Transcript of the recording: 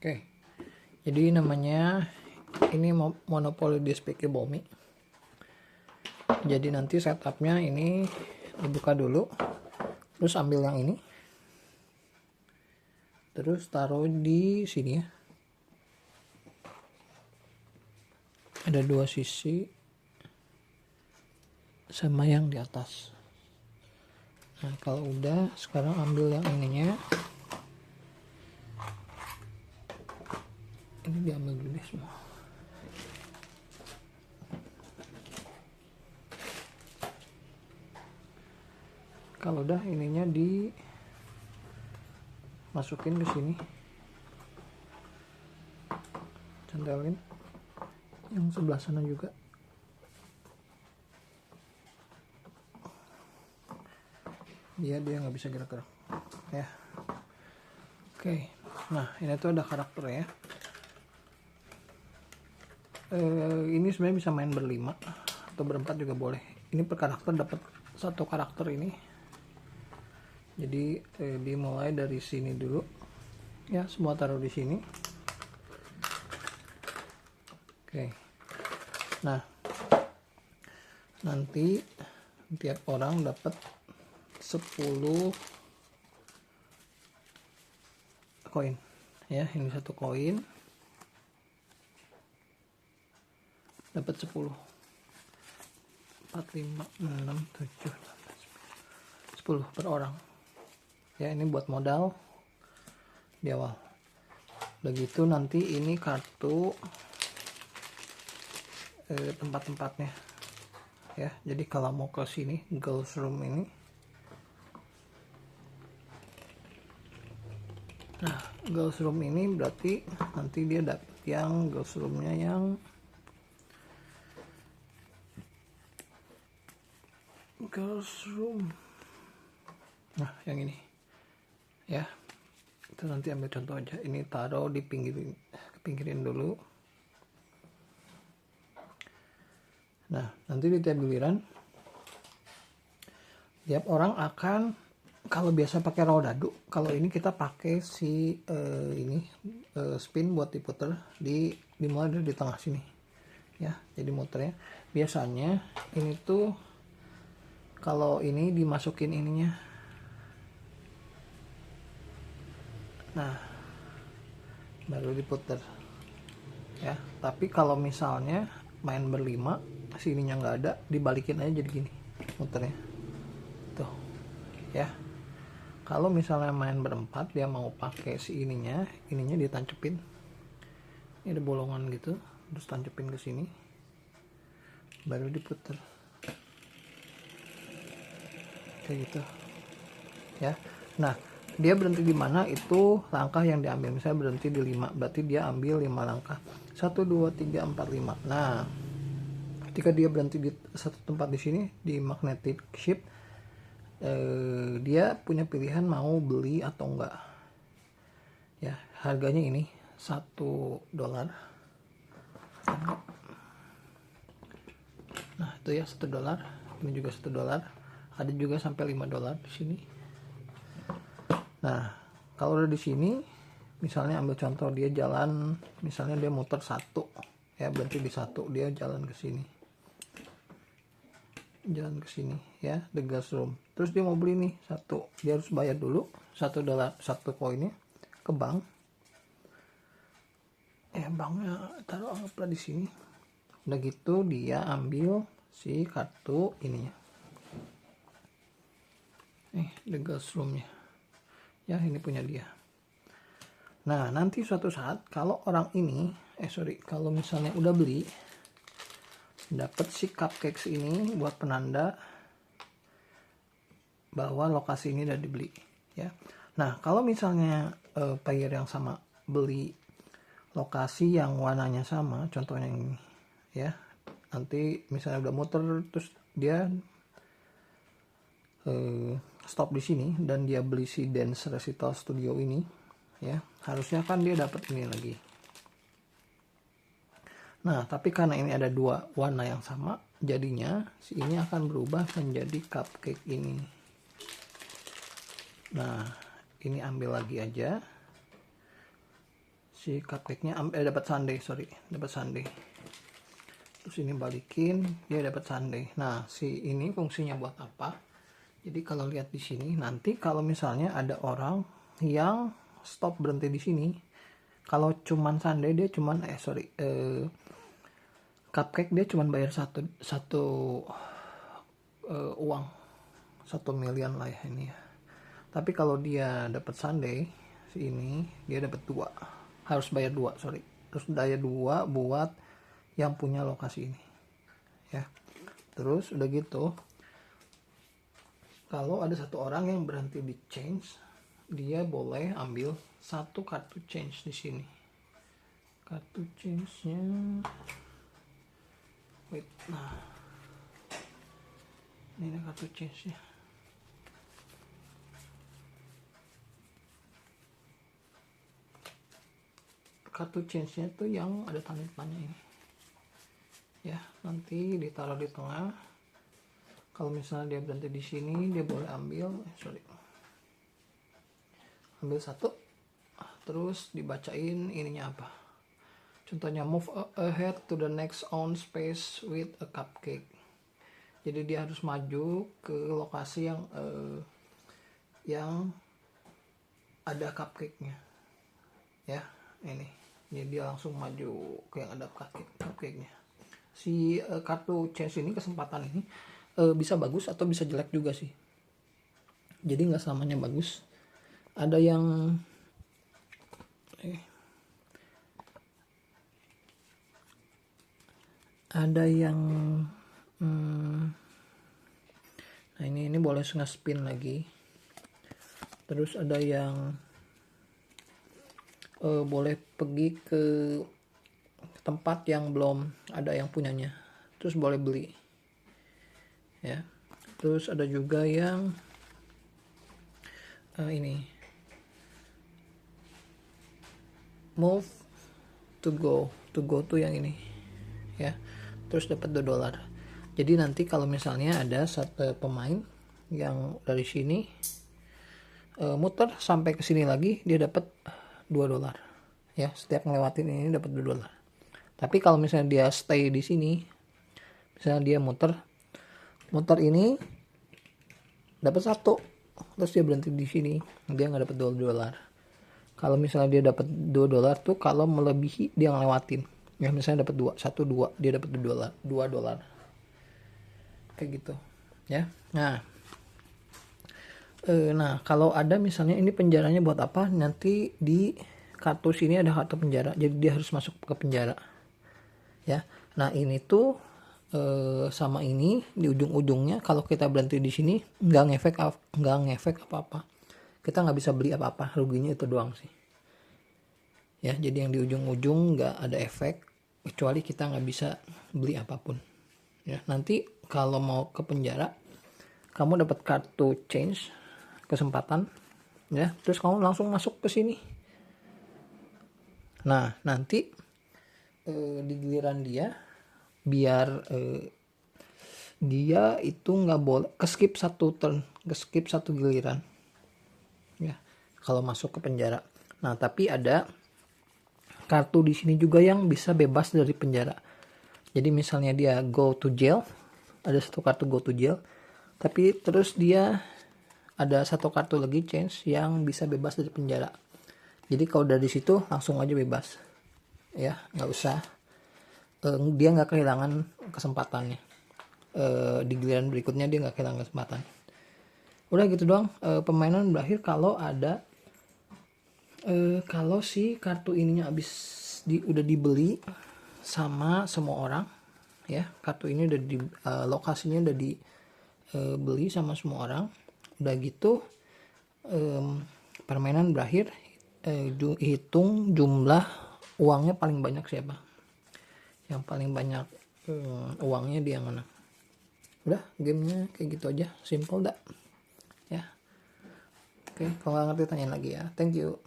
Oke, jadi namanya ini Monopoly Despicable Me. Jadi nanti setupnya ini dibuka dulu, terus ambil yang ini, terus taruh di sini ya. Ada dua sisi sama yang di atas. Nah kalau udah, sekarang ambil yang ininya. Ini diambil dulu deh semua. Kalau udah ininya dimasukin ke sini, centelin yang sebelah sana juga. Dia nggak bisa gerak-gerak ya. Oke, nah ini tuh ada karakter ya. Ini sebenarnya bisa main berlima atau berempat juga boleh. Ini per karakter dapat satu karakter ini. Jadi dimulai dari sini dulu ya, semua taruh di sini. Oke, nah nanti tiap orang dapat 10 koin ya. Ini satu koin dapat 10. 4, 5, 6, 7, 10 per orang ya. Ini buat modal di awal. Begitu nanti ini kartu tempat-tempatnya ya. Jadi kalau mau ke sini girls room ini, nah girls room ini berarti nanti dia dapat yang girls roomnya yang girls room. Nah yang ini ya, itu nanti ambil contoh aja. Ini taruh di pinggirin dulu. Nah nanti di tiap giliran tiap orang akan, kalau biasa pakai roda dadu, kalau ini kita pakai si spin buat diputer dimulai dari di tengah sini ya. Jadi muternya biasanya ini tuh kalau ini dimasukin ininya, nah baru diputer ya. Tapi kalau misalnya main berlima, sininya nggak ada, dibalikin aja jadi gini muternya tuh ya. Kalau misalnya main berempat, dia mau pakai si ininya ditancepin, ini ada bolongan gitu, terus tancepin ke sini baru diputer kayak gitu ya. Nah dia berhenti di mana, itu langkah yang diambil. Misalnya berhenti di 5, berarti dia ambil 5 langkah, 1, 2, 3, 4, 5. Nah ketika dia berhenti di satu tempat di sini di magnetic ship, dia punya pilihan mau beli atau enggak ya. Harganya ini $1. Nah itu ya $1. Ini juga $1. Ada juga sampai $5 di sini. Nah kalau udah di sini, misalnya ambil contoh dia jalan, misalnya dia muter 1 ya, berarti di 1 dia jalan ke sini, ya, the girls room. Terus dia mau beli nih 1, dia harus bayar dulu $1, 1 koinnya ke bank. Banknya taruh anggaplah di sini. Udah gitu dia ambil si kartu ininya, the girls roomnya ya, ini punya dia. Nah nanti suatu saat kalau orang ini kalau misalnya udah beli, dapat si cupcakes ini buat penanda bahwa lokasi ini udah dibeli ya. Nah kalau misalnya player yang sama beli lokasi yang warnanya sama, contohnya ini ya, nanti misalnya udah muter terus dia stop di sini dan dia beli si Dance Recital Studio ini ya, harusnya kan dia dapat ini lagi. Nah tapi karena ini ada dua warna yang sama, jadinya si ini akan berubah menjadi cupcake ini. Nah ini ambil lagi aja si cupcake-nya dapat sundae, dapat sundae. Terus ini balikin, dia dapat sundae. Nah, si ini fungsinya buat apa? Jadi kalau lihat di sini, nanti kalau misalnya ada orang yang stop berhenti di sini, kalau cuman sundae dia cuman cupcake dia cuman bayar satu uang 1 miliar lah ya ini ya. Tapi kalau dia dapat sundae si ini, dia dapat 2, harus bayar 2, terus daya 2 buat yang punya lokasi ini ya. Terus udah gitu, kalau ada satu orang yang berhenti di change, dia boleh ambil satu kartu change di sini. Kartu change-nya nah ini kartu change-nya. Kartu change-nya tuh yang ada tanda panahnya ini ya, nanti ditaruh di tengah. Kalau misalnya dia berhenti di sini, dia boleh ambil ambil satu, terus dibacain ininya apa, contohnya move ahead to the next own space with a cupcake. Jadi dia harus maju ke lokasi yang ada cupcake-nya ya. Ini dia langsung maju ke yang ada cupcake-nya. Si kartu change ini, kesempatan ini bisa bagus atau bisa jelek juga sih. Jadi nggak selamanya bagus. Ada yang nah ini boleh nge-spin lagi. Terus ada yang boleh pergi ke tempat yang belum ada yang punyanya, terus boleh beli ya. Terus ada juga yang ini move to go tuh yang ini ya, terus dapat $2. Jadi nanti kalau misalnya ada satu pemain yang dari sini muter sampai ke sini lagi, dia dapat $2 ya. Setiap ngelewatin ini dapat $2. Tapi kalau misalnya dia stay di sini, misalnya dia muter ini dapat 1, terus dia berhenti di sini, dia nggak dapat $2. Kalau misalnya dia dapat $2 tuh kalau melebihi dia ngelewatin ya, misalnya dapat 2, dia dapat $2 kayak gitu ya. Nah kalau ada misalnya ini penjaranya buat apa, nanti di kartu sini ada kartu penjara, jadi dia harus masuk ke penjara ya. Nah ini tuh sama ini di ujung-ujungnya, kalau kita berhenti di sini nggak ngefek apa-apa, kita nggak bisa beli apa-apa, ruginya itu doang sih ya. Jadi yang di ujung-ujung nggak ada efek, kecuali kita nggak bisa beli apapun ya. Nanti kalau mau ke penjara, kamu dapat kartu change, kesempatan ya, terus kamu langsung masuk ke sini. Nah nanti di giliran dia, biar dia itu nggak boleh skip satu giliran ya kalau masuk ke penjara. Nah tapi ada kartu di sini juga yang bisa bebas dari penjara. Jadi misalnya dia go to jail, ada satu kartu go to jail, tapi terus dia ada satu kartu lagi change yang bisa bebas dari penjara. Jadi kalau dari situ langsung aja bebas ya, nggak usah, dia nggak kehilangan kesempatannya. Di giliran berikutnya dia nggak kehilangan kesempatan. Udah gitu doang. Permainan berakhir kalau ada kalau si kartu ininya udah dibeli sama semua orang ya. Kartu ini udah lokasinya udah dibeli sama semua orang. Udah gitu permainan berakhir, hitung jumlah uangnya paling banyak siapa, yang paling banyak uangnya dia yang menang. Udah, gamenya kayak gitu aja, simple dah ya. Oke, kalau nggak ngerti tanyain lagi ya. Thank you.